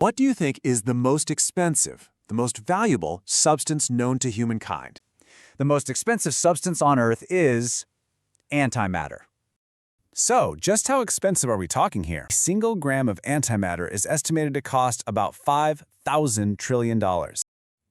What do you think is the most expensive, the most valuable substance known to humankind? The most expensive substance on Earth is antimatter. So, just how expensive are we talking here? A single gram of antimatter is estimated to cost about $5,000 trillion.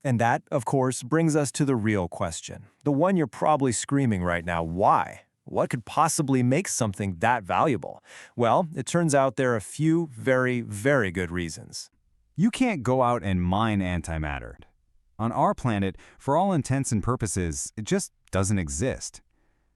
And that, of course, brings us to the real question. The one you're probably screaming right now, why? What could possibly make something that valuable? Well, it turns out there are a few very, very good reasons. You can't go out and mine antimatter. On our planet, for all intents and purposes, it just doesn't exist.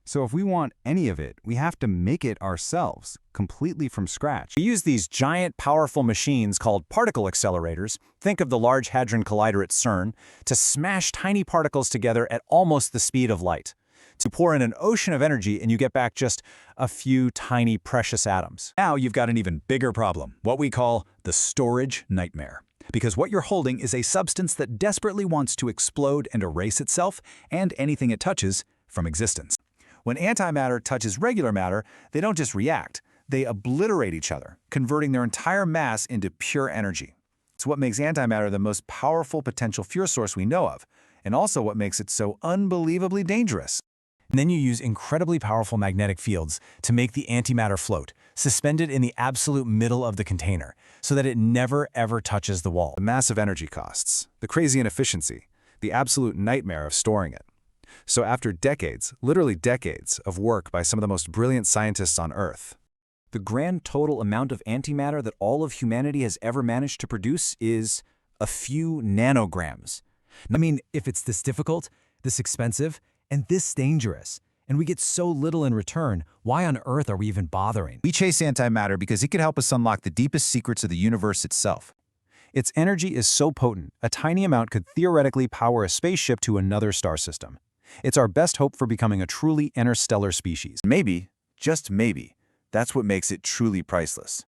So if we want any of it, we have to make it ourselves, completely from scratch. We use these giant, powerful machines called particle accelerators, think of the Large Hadron Collider at CERN, to smash tiny particles together at almost the speed of light. To pour in an ocean of energy and you get back just a few tiny precious atoms. Now you've got an even bigger problem, what we call the storage nightmare. Because what you're holding is a substance that desperately wants to explode and erase itself and anything it touches from existence. When antimatter touches regular matter, they don't just react, they obliterate each other, converting their entire mass into pure energy. It's what makes antimatter the most powerful potential fuel source we know of, and also what makes it so unbelievably dangerous. And then you use incredibly powerful magnetic fields to make the antimatter float, suspended in the absolute middle of the container, so that it never ever touches the wall. The massive energy costs, the crazy inefficiency, the absolute nightmare of storing it. So after decades, literally decades, of work by some of the most brilliant scientists on Earth, The grand total amount of antimatter that all of humanity has ever managed to produce is a few nanograms. I mean, if it's this difficult, this expensive, and this dangerous, and we get so little in return, why on earth are we even bothering? We chase antimatter because it could help us unlock the deepest secrets of the universe itself. Its energy is so potent, a tiny amount could theoretically power a spaceship to another star system. It's our best hope for becoming a truly interstellar species. maybe, just maybe, that's what makes it truly priceless.